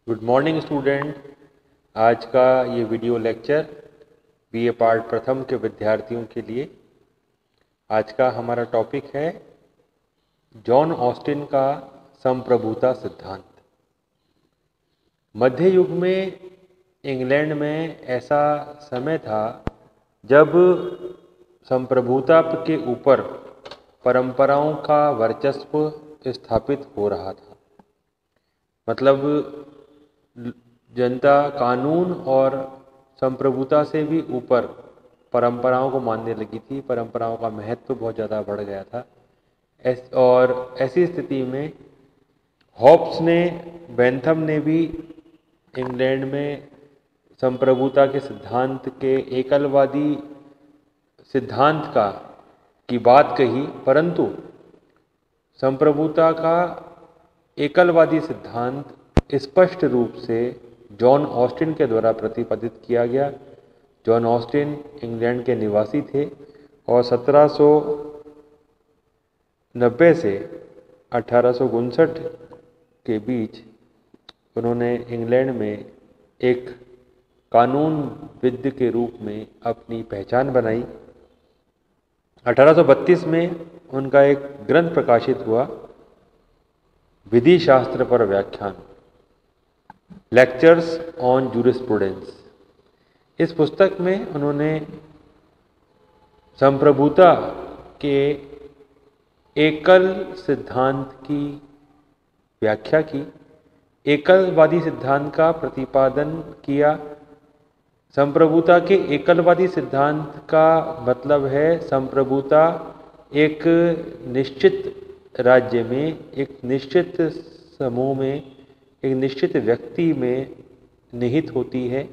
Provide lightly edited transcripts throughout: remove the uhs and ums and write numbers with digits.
Good morning student. आज का ये वीडियो लेक्चर बीए पार्ट प्रथम के विद्यार्थियों के लिए। आज का हमारा टॉपिक है जॉन ऑस्टिन का संप्रभुता सिद्धांत। मध्य युग में इंग्लैंड में ऐसा समय था जब संप्रभुता के ऊपर परंपराओं का वर्चस्व स्थापित हो रहा था। मतलब जनता कानून और संप्रभुता से भी ऊपर परंपराओं को मानने लगी थी। परंपराओं का महत्व बहुत ज़्यादा बढ़ गया था। और ऐसी स्थिति में हॉब्स ने, बेंथम ने भी इंग्लैंड में संप्रभुता के सिद्धांत के एकलवादी सिद्धांत की बात कही, परंतु संप्रभुता का एकलवादी सिद्धांत स्पष्ट रूप से जॉन ऑस्टिन के द्वारा प्रतिपादित किया गया। जॉन ऑस्टिन इंग्लैंड के निवासी थे और 1790 से 1859 के बीच उन्होंने इंग्लैंड में एक कानूनविद के रूप में अपनी पहचान बनाई। 1832 में उनका एक ग्रंथ प्रकाशित हुआ, विधि शास्त्र पर व्याख्यान, लेक्चर्स ऑन जूरिस्प्रूडेंस। इस पुस्तक में उन्होंने संप्रभुता के एकल सिद्धांत की व्याख्या की, एकलवादी सिद्धांत का प्रतिपादन किया। संप्रभुता के एकलवादी सिद्धांत का मतलब है संप्रभुता एक निश्चित राज्य में, एक निश्चित समूह में, एक निश्चित व्यक्ति में निहित होती है।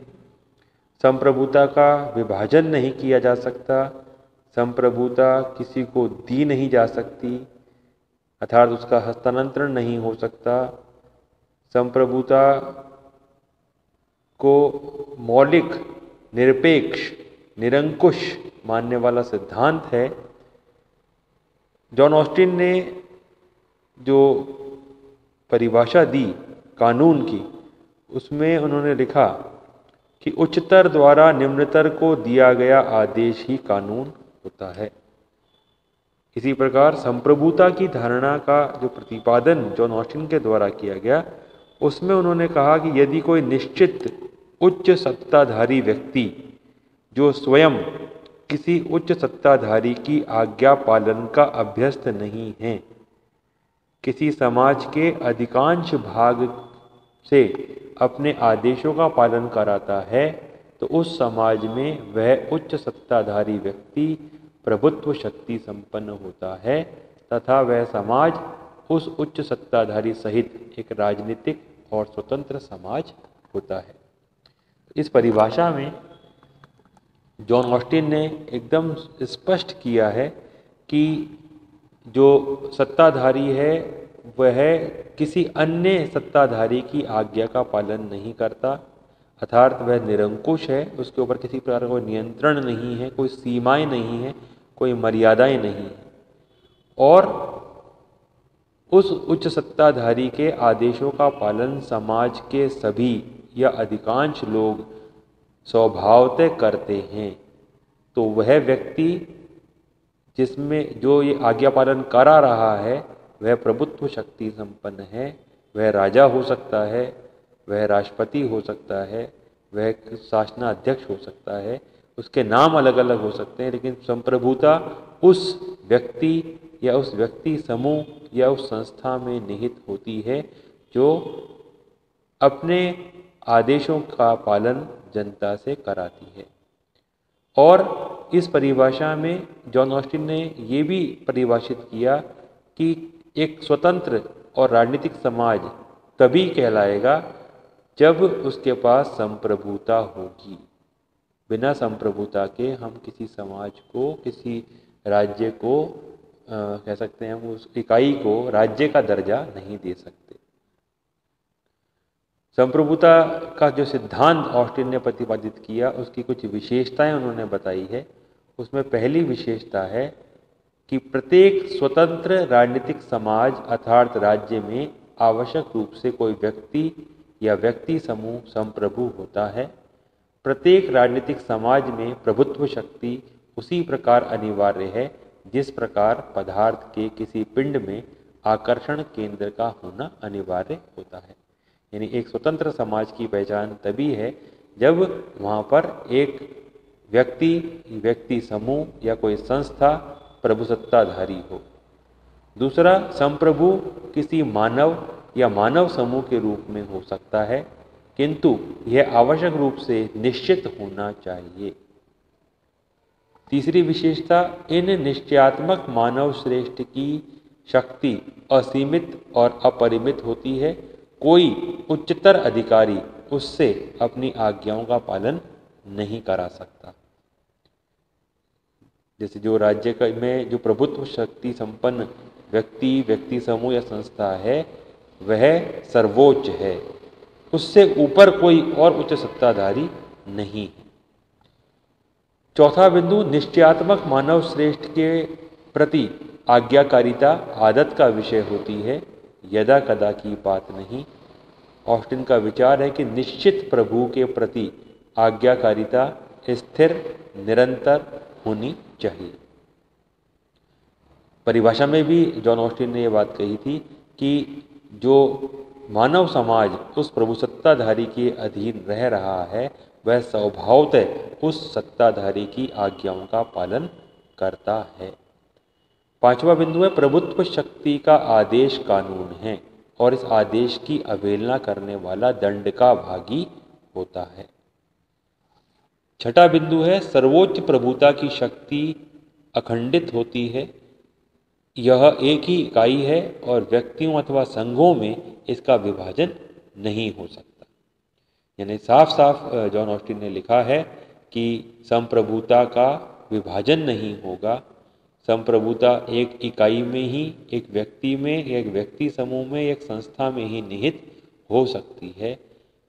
संप्रभुता का विभाजन नहीं किया जा सकता, संप्रभुता किसी को दी नहीं जा सकती, अर्थात उसका हस्तांतरण नहीं हो सकता। संप्रभुता को मौलिक, निरपेक्ष, निरंकुश मानने वाला सिद्धांत है। जॉन ऑस्टिन ने जो परिभाषा दी कानून की, उसमें उन्होंने लिखा कि उच्चतर द्वारा निम्नतर को दिया गया आदेश ही कानून होता है। इसी प्रकार संप्रभुता की धारणा का जो प्रतिपादन जॉन ऑस्टिन के द्वारा किया गया, उसमें उन्होंने कहा कि यदि कोई निश्चित उच्च सत्ताधारी व्यक्ति जो स्वयं किसी उच्च सत्ताधारी की आज्ञा पालन का अभ्यस्त नहीं है, किसी समाज के अधिकांश भाग से अपने आदेशों का पालन कराता है, तो उस समाज में वह उच्च सत्ताधारी व्यक्ति प्रभुत्व शक्ति संपन्न होता है तथा वह समाज उस उच्च सत्ताधारी सहित एक राजनीतिक और स्वतंत्र समाज होता है। इस परिभाषा में जॉन ऑस्टिन ने एकदम स्पष्ट किया है कि जो सत्ताधारी है वह किसी अन्य सत्ताधारी की आज्ञा का पालन नहीं करता, अर्थात वह निरंकुश है, उसके ऊपर किसी प्रकार का कोई नियंत्रण नहीं है, कोई सीमाएं नहीं है, कोई मर्यादाएं नहीं है। और उस उच्च सत्ताधारी के आदेशों का पालन समाज के सभी या अधिकांश लोग स्वभावतः करते हैं। तो वह व्यक्ति जिसमें जो ये आज्ञा पालन करा रहा है वह प्रभुत्व शक्ति संपन्न है। वह राजा हो सकता है, वह राष्ट्रपति हो सकता है, वह शासनाध्यक्ष हो सकता है, उसके नाम अलग अलग हो सकते हैं, लेकिन संप्रभुता उस व्यक्ति या उस व्यक्ति समूह या उस संस्था में निहित होती है जो अपने आदेशों का पालन जनता से कराती है। और इस परिभाषा में जॉन ऑस्टिन ने ये भी परिभाषित किया कि एक स्वतंत्र और राजनीतिक समाज तभी कहलाएगा जब उसके पास संप्रभुता होगी। बिना संप्रभुता के हम किसी समाज को, किसी राज्य को कह सकते हैं, हम उस इकाई को राज्य का दर्जा नहीं दे सकते। संप्रभुता का जो सिद्धांत ऑस्टिन ने प्रतिपादित किया, उसकी कुछ विशेषताएं उन्होंने बताई है। उसमें पहली विशेषता है कि प्रत्येक स्वतंत्र राजनीतिक समाज अर्थात राज्य में आवश्यक रूप से कोई व्यक्ति या व्यक्ति समूह संप्रभु होता है। प्रत्येक राजनीतिक समाज में प्रभुत्व शक्ति उसी प्रकार अनिवार्य है जिस प्रकार पदार्थ के किसी पिंड में आकर्षण केंद्र का होना अनिवार्य होता है। यानी एक स्वतंत्र समाज की पहचान तभी है जब वहाँ पर एक व्यक्ति समूह या कोई संस्था प्रभुसत्ताधारी हो। दूसरा, संप्रभु किसी मानव या मानव समूह के रूप में हो सकता है, किंतु यह आवश्यक रूप से निश्चित होना चाहिए। तीसरी विशेषता, इन निश्चयात्मक मानव श्रेष्ठ की शक्ति असीमित और अपरिमित होती है। कोई उच्चतर अधिकारी उससे अपनी आज्ञाओं का पालन नहीं करा सकता। जैसे जो राज्य में जो प्रभुत्व शक्ति संपन्न व्यक्ति समूह या संस्था है वह सर्वोच्च है, उससे ऊपर कोई और उच्च सत्ताधारी नहीं है। चौथा बिंदु, निश्चयात्मक मानव श्रेष्ठ के प्रति आज्ञाकारिता आदत का विषय होती है, यदा कदा की बात नहीं। ऑस्टिन का विचार है कि निश्चित प्रभु के प्रति आज्ञाकारिता स्थिर निरंतर होनी चाहिए। परिभाषा में भी जॉन ऑस्टिन ने यह बात कही थी कि जो मानव समाज उस प्रभुसत्ताधारी के अधीन रह रहा है वह स्वभावतः उस सत्ताधारी की आज्ञाओं का पालन करता है। पांचवा बिंदु है, प्रभुत्व शक्ति का आदेश कानून है और इस आदेश की अवहेलना करने वाला दंड का भागी होता है। छठा बिंदु है, सर्वोच्च प्रभुता की शक्ति अखंडित होती है। यह एक ही इकाई है और व्यक्तियों अथवा संघों में इसका विभाजन नहीं हो सकता। यानी साफ साफ जॉन ऑस्टिन ने लिखा है कि संप्रभुता का विभाजन नहीं होगा। संप्रभुता एक इकाई में ही, एक व्यक्ति में, एक व्यक्ति समूह में, एक संस्था में ही निहित हो सकती है।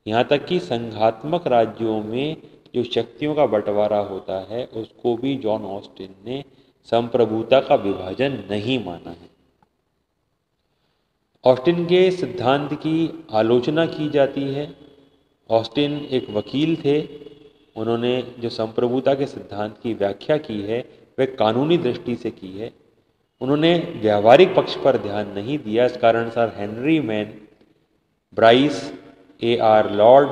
यहाँ तक कि संघात्मक राज्यों में जो शक्तियों का बंटवारा होता है उसको भी जॉन ऑस्टिन ने संप्रभुता का विभाजन नहीं माना है। ऑस्टिन के सिद्धांत की आलोचना की जाती है। ऑस्टिन एक वकील थे। उन्होंने जो संप्रभुता के सिद्धांत की व्याख्या की है वह कानूनी दृष्टि से की है। उन्होंने व्यावहारिक पक्ष पर ध्यान नहीं दिया। इस कारण sir Henry Maine, Bryce, A.R. Lord,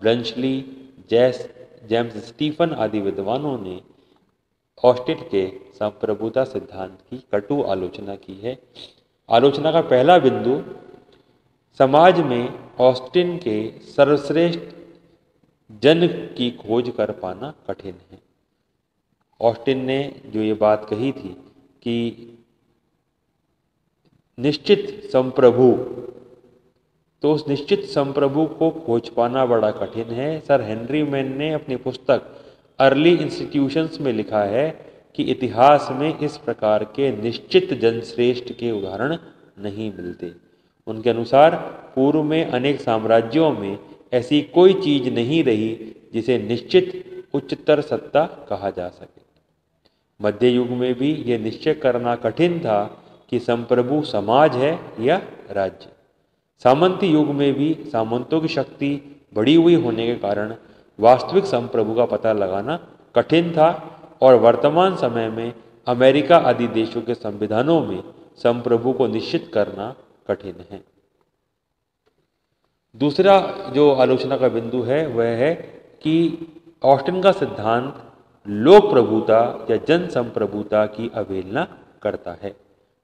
Bluntschli, James Stephen आदि विद्वानों ने ऑस्टिन के संप्रभुता सिद्धांत की कटु आलोचना की है। आलोचना का पहला बिंदु, समाज में ऑस्टिन के सर्वश्रेष्ठ जन की खोज कर पाना कठिन है। ऑस्टिन ने जो ये बात कही थी कि निश्चित संप्रभु, तो उस निश्चित संप्रभु को खोज पाना बड़ा कठिन है। सर हेनरी मैन ने अपनी पुस्तक अर्ली इंस्टीट्यूशंस में लिखा है कि इतिहास में इस प्रकार के निश्चित जनश्रेष्ठ के उदाहरण नहीं मिलते। उनके अनुसार पूर्व में अनेक साम्राज्यों में ऐसी कोई चीज नहीं रही जिसे निश्चित उच्चतर सत्ता कहा जा सके। मध्य युग में भी यह निश्चय करना कठिन था कि संप्रभु समाज है या राज्य। सामंती युग में भी सामंतों की शक्ति बढ़ी हुई होने के कारण वास्तविक संप्रभु का पता लगाना कठिन था और वर्तमान समय में अमेरिका आदि देशों के संविधानों में संप्रभु को निश्चित करना कठिन है। दूसरा जो आलोचना का बिंदु है वह है कि ऑस्टिन का सिद्धांत लोक प्रभुता या जन संप्रभुता की अवहेलना करता है,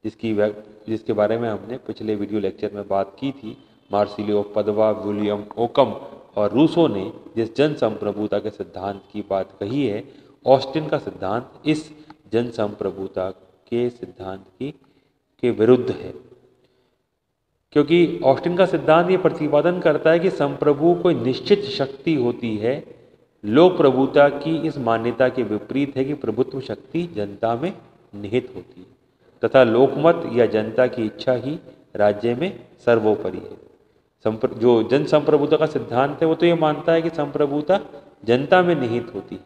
जिसके बारे में हमने पिछले वीडियो लेक्चर में बात की थी। मार्सिलियो पदवा, विलियम ओकम और रूसो ने जिस जन संप्रभुता के सिद्धांत की बात कही है, ऑस्टिन का सिद्धांत इस जन संप्रभुता के सिद्धांत के विरुद्ध है, क्योंकि ऑस्टिन का सिद्धांत ये प्रतिपादन करता है कि संप्रभु कोई निश्चित शक्ति होती है। लोक प्रभुता की इस मान्यता के विपरीत है कि प्रभुत्व शक्ति जनता में निहित होती है तथा लोकमत या जनता की इच्छा ही राज्य में सर्वोपरि है। जो जन संप्रभुता का सिद्धांत है वो तो ये मानता है कि संप्रभुता जनता में निहित होती है,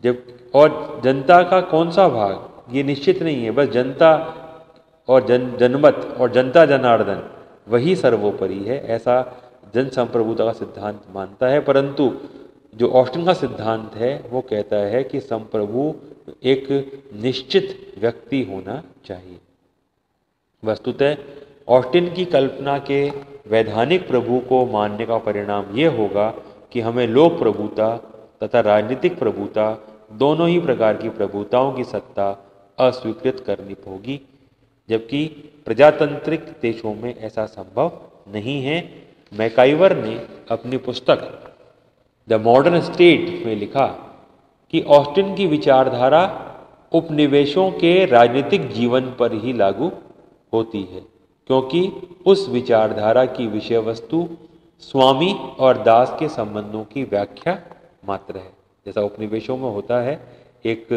जब और जनता का कौन सा भाग ये निश्चित नहीं है। बस जनता और जनमत और जनता जनार्दन वही सर्वोपरि है, ऐसा जन संप्रभुता का सिद्धांत मानता है। परंतु जो ऑस्टिन का सिद्धांत है वो कहता है कि संप्रभु एक निश्चित व्यक्ति होना चाहिए। वस्तुतः ऑस्टिन की कल्पना के वैधानिक प्रभु को मानने का परिणाम ये होगा कि हमें लोक प्रभुता तथा राजनीतिक प्रभुता दोनों ही प्रकार की प्रभुताओं की सत्ता अस्वीकृत करनी होगी, जबकि प्रजातांत्रिक देशों में ऐसा संभव नहीं है। मैकाइवर ने अपनी पुस्तक द मॉडर्न स्टेट में लिखा कि ऑस्टिन की विचारधारा उपनिवेशों के राजनीतिक जीवन पर ही लागू होती है, क्योंकि उस विचारधारा की विषय वस्तु स्वामी और दास के संबंधों की व्याख्या मात्र है। जैसा उपनिवेशों में होता है, एक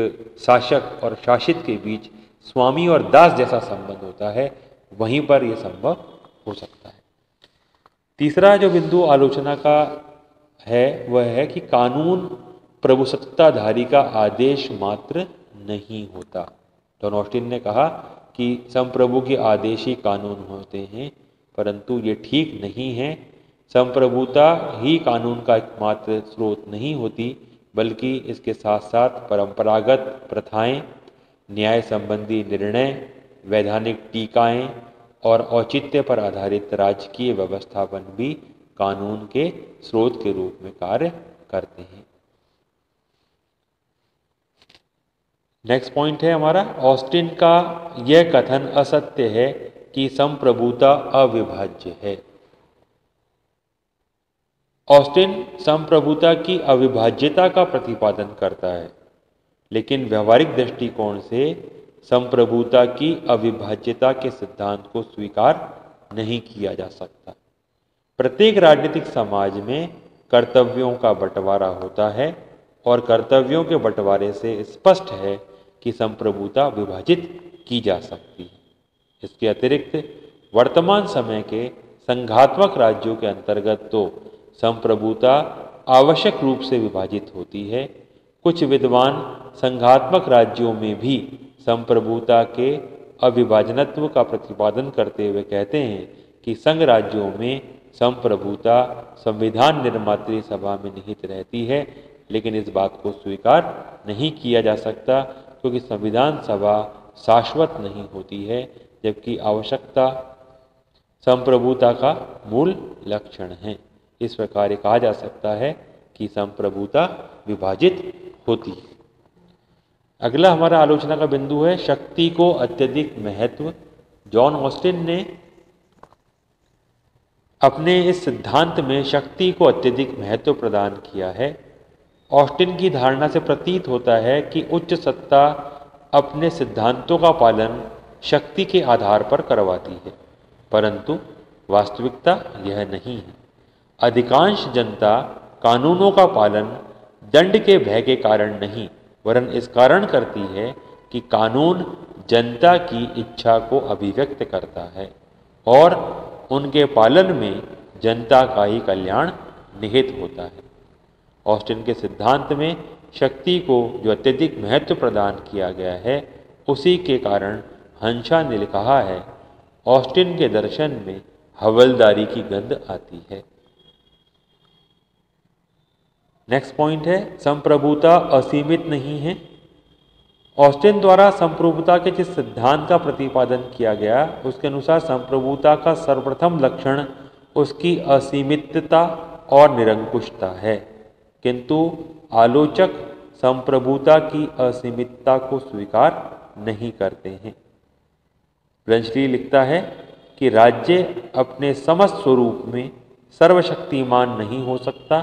शासक और शासित के बीच स्वामी और दास जैसा संबंध होता है, वहीं पर यह संभव हो सकता है। तीसरा जो बिंदु आलोचना का है वह है कि कानून प्रभुसत्ताधारी का आदेश मात्र नहीं होता। जॉन ऑस्टिन ने कहा कि संप्रभु के आदेश ही कानून होते हैं, परंतु ये ठीक नहीं है। संप्रभुता ही कानून का एकमात्र स्रोत नहीं होती, बल्कि इसके साथ साथ परंपरागत प्रथाएं, न्याय संबंधी निर्णय, वैधानिक टीकाएं और औचित्य पर आधारित राजकीय व्यवस्थापन भी कानून के स्रोत के रूप में कार्य करते हैं। नेक्स्ट पॉइंट है हमारा, ऑस्टिन का यह कथन असत्य है कि संप्रभुता अविभाज्य है। ऑस्टिन संप्रभुता की अविभाज्यता का प्रतिपादन करता है, लेकिन व्यवहारिक दृष्टिकोण से संप्रभुता की अविभाज्यता के सिद्धांत को स्वीकार नहीं किया जा सकता। प्रत्येक राजनीतिक समाज में कर्तव्यों का बंटवारा होता है और कर्तव्यों के बंटवारे से स्पष्ट है कि संप्रभुता विभाजित की जा सकती है। इसके अतिरिक्त वर्तमान समय के संघात्मक राज्यों के अंतर्गत तो संप्रभुता आवश्यक रूप से विभाजित होती है। कुछ विद्वान संघात्मक राज्यों में भी संप्रभुता के अविभाजनत्व का प्रतिपादन करते हुए कहते हैं कि संघ राज्यों में संप्रभुता संविधान निर्मात्री सभा में निहित रहती है, लेकिन इस बात को स्वीकार नहीं किया जा सकता क्योंकि संविधान सभा शाश्वत नहीं होती है, जबकि आवश्यकता संप्रभुता का मूल लक्षण है। इस प्रकार कहा जा सकता है कि संप्रभुता विभाजित होती है। अगला हमारा आलोचना का बिंदु है शक्ति को अत्यधिक महत्व। जॉन ऑस्टिन ने अपने इस सिद्धांत में शक्ति को अत्यधिक महत्व प्रदान किया है। ऑस्टिन की धारणा से प्रतीत होता है कि उच्च सत्ता अपने सिद्धांतों का पालन शक्ति के आधार पर करवाती है, परंतु वास्तविकता यह नहीं है। अधिकांश जनता कानूनों का पालन दंड के भय के कारण नहीं, वरन इस कारण करती है कि कानून जनता की इच्छा को अभिव्यक्त करता है और उनके पालन में जनता का ही कल्याण निहित होता है। ऑस्टिन के सिद्धांत में शक्ति को जो अत्यधिक महत्व प्रदान किया गया है, उसी के कारण हंसा ने कहा है, ऑस्टिन के दर्शन में हवलदारी की गंध आती है। नेक्स्ट पॉइंट है संप्रभुता असीमित नहीं है। ऑस्टिन द्वारा संप्रभुता के जिस सिद्धांत का प्रतिपादन किया गया, उसके अनुसार संप्रभुता का सर्वप्रथम लक्षण उसकी असीमितता और निरंकुशता है, किंतु आलोचक संप्रभुता की असीमितता को स्वीकार नहीं करते हैं। ब्रंचली लिखता है कि राज्य अपने समस्त स्वरूप में सर्वशक्तिमान नहीं हो सकता,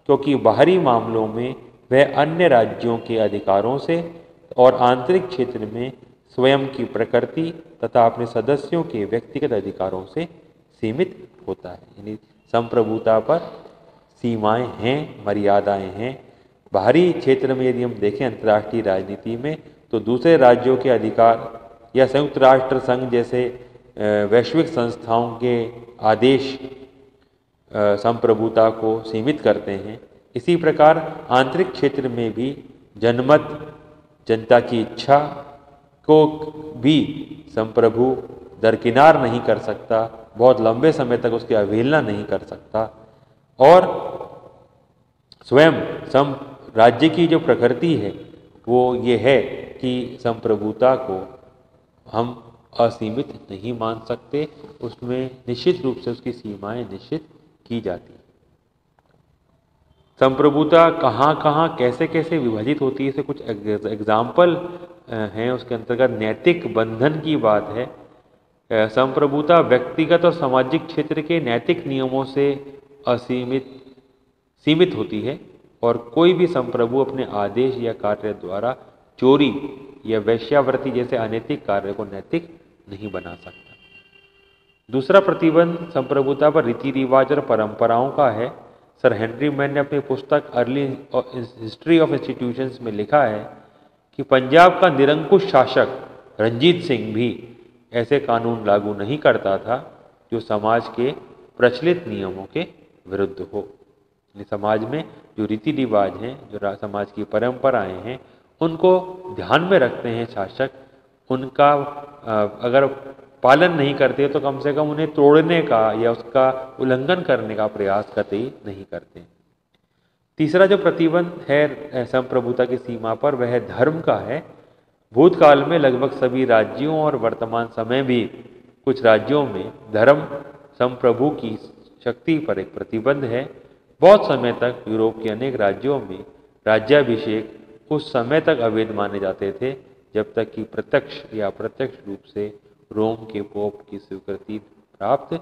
क्योंकि बाहरी मामलों में वह अन्य राज्यों के अधिकारों से और आंतरिक क्षेत्र में स्वयं की प्रकृति तथा अपने सदस्यों के व्यक्तिगत अधिकारों से सीमित होता है। यानी संप्रभुता पर सीमाएं हैं, मर्यादाएं हैं। बाहरी क्षेत्र में यदि हम देखें अंतर्राष्ट्रीय राजनीति में, तो दूसरे राज्यों के अधिकार या संयुक्त राष्ट्र संघ जैसे वैश्विक संस्थाओं के आदेश संप्रभुता को सीमित करते हैं। इसी प्रकार आंतरिक क्षेत्र में भी जनमत, जनता की इच्छा को भी संप्रभु दरकिनार नहीं कर सकता, बहुत लंबे समय तक उसकी अवहेलना नहीं कर सकता। और स्वयं राज्य की जो प्रकृति है वो ये है कि संप्रभुता को हम असीमित नहीं मान सकते, उसमें निश्चित रूप से उसकी सीमाएं निश्चित की जाती हैं। संप्रभुता कहाँ कहाँ कैसे कैसे विभाजित होती है, इसे कुछ एग्जाम्पल हैं। उसके अंतर्गत नैतिक बंधन की बात है। संप्रभुता व्यक्तिगत और सामाजिक क्षेत्र के नैतिक नियमों से सीमित होती है और कोई भी संप्रभु अपने आदेश या कार्य द्वारा चोरी या वेश्यावृत्ति जैसे अनैतिक कार्य को नैतिक नहीं बना सकता। दूसरा प्रतिबंध संप्रभुता पर रीति रिवाज और परंपराओं का है। सर हेनरी मैन ने अपनी पुस्तक अर्ली हिस्ट्री ऑफ इंस्टीट्यूशंस में लिखा है कि पंजाब का निरंकुश शासक रंजीत सिंह भी ऐसे कानून लागू नहीं करता था जो समाज के प्रचलित नियमों के विरुद्ध हो। समाज में जो रीति रिवाज हैं, जो समाज की परंपराएं हैं, उनको ध्यान में रखते हैं शासक। उनका अगर पालन नहीं करते तो कम से कम उन्हें तोड़ने का या उसका उल्लंघन करने का प्रयास कतई नहीं करते। तीसरा जो प्रतिबंध है संप्रभुता की सीमा पर, वह धर्म का है। भूतकाल में लगभग सभी राज्यों और वर्तमान समय भी कुछ राज्यों में धर्म संप्रभु की शक्ति पर एक प्रतिबंध है। बहुत समय तक यूरोप के अनेक राज्यों में राज्याभिषेक उस समय तक अवैध माने जाते थे जब तक कि प्रत्यक्ष या अप्रत्यक्ष रूप से रोम के पोप की स्वीकृति प्राप्त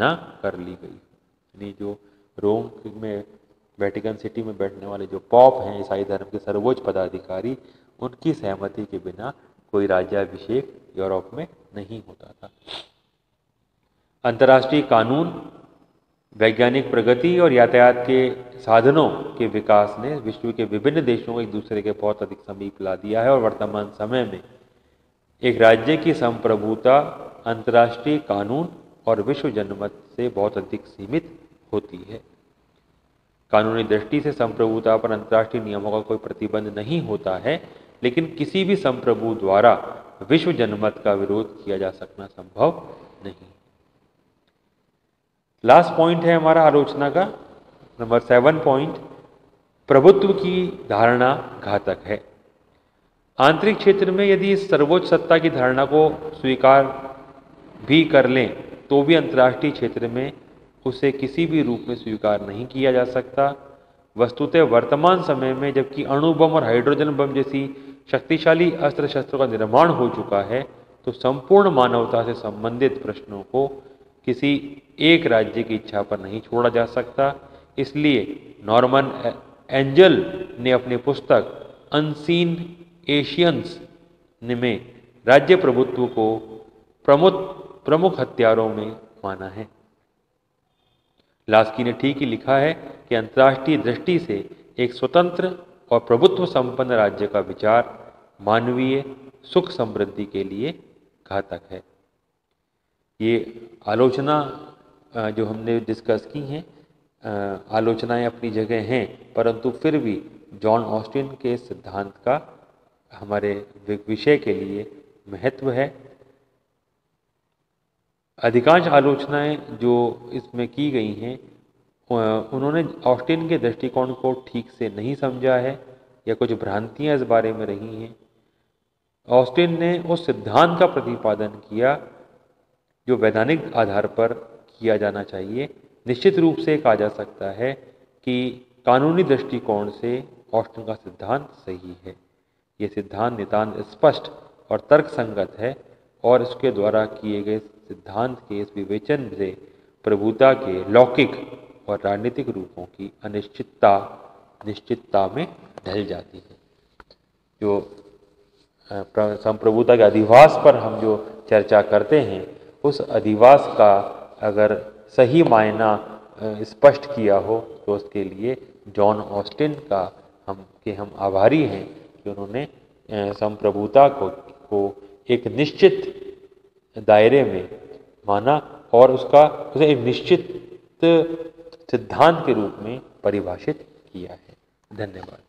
न कर ली गई। यानी जो रोम में वेटिकन सिटी में बैठने वाले जो पॉप हैं, ईसाई धर्म के सर्वोच्च पदाधिकारी, उनकी सहमति के बिना कोई राज्याभिषेक यूरोप में नहीं होता था। अंतर्राष्ट्रीय कानून, वैज्ञानिक प्रगति और यातायात के साधनों के विकास ने विश्व के विभिन्न देशों को एक दूसरे के बहुत अधिक समीप ला दिया है और वर्तमान समय में एक राज्य की संप्रभुता अंतर्राष्ट्रीय कानून और विश्व जनमत से बहुत अधिक सीमित होती है। कानूनी दृष्टि से संप्रभुता पर अंतर्राष्ट्रीय नियमों का कोई प्रतिबंध नहीं होता है, लेकिन किसी भी संप्रभु द्वारा विश्व जनमत का विरोध किया जा सकना संभव नहीं। लास्ट पॉइंट है हमारा आलोचना का, नंबर 7 पॉइंट, प्रभुत्व की धारणा घातक है। आंतरिक क्षेत्र में यदि इस सर्वोच्च सत्ता की धारणा को स्वीकार भी कर लें तो भी अंतर्राष्ट्रीय क्षेत्र में उसे किसी भी रूप में स्वीकार नहीं किया जा सकता। वस्तुतः वर्तमान समय में जबकि अणु बम और हाइड्रोजन बम जैसी शक्तिशाली अस्त्र शस्त्रों का निर्माण हो चुका है, तो संपूर्ण मानवता से संबंधित प्रश्नों को किसी एक राज्य की इच्छा पर नहीं छोड़ा जा सकता। इसलिए नॉर्मन एंजल ने अपनी पुस्तक अनसीन एशियंस में राज्य प्रभुत्व को प्रमुख हथियारों में माना है। लास्की ने ठीक ही लिखा है कि अंतर्राष्ट्रीय दृष्टि से एक स्वतंत्र और प्रभुत्व संपन्न राज्य का विचार मानवीय सुख समृद्धि के लिए घातक है। ये आलोचना जो हमने डिस्कस की हैं, आलोचनाएं अपनी जगह हैं, परंतु फिर भी जॉन ऑस्टिन के सिद्धांत का हमारे विषय के लिए महत्व है। अधिकांश आलोचनाएं जो इसमें की गई हैं, उन्होंने ऑस्टिन के दृष्टिकोण को ठीक से नहीं समझा है या कुछ भ्रांतियां इस बारे में रही हैं। ऑस्टिन ने उस सिद्धांत का प्रतिपादन किया जो वैधानिक आधार पर किया जाना चाहिए। निश्चित रूप से कहा जा सकता है कि कानूनी दृष्टिकोण से ऑस्टिन का सिद्धांत सही है। ये सिद्धांत नितांत स्पष्ट और तर्कसंगत है और इसके द्वारा किए गए सिद्धांत के इस विवेचन से प्रभुता के लौकिक और राजनीतिक रूपों की निश्चितता में ढल जाती है। जो संप्रभुता के अधिवास पर हम जो चर्चा करते हैं, उस अधिवास का अगर सही मायना स्पष्ट किया हो तो उसके लिए जॉन ऑस्टिन का हम आभारी हैं कि उन्होंने संप्रभुता को एक निश्चित दायरे में माना और उसे एक निश्चित सिद्धांत के रूप में परिभाषित किया है। धन्यवाद।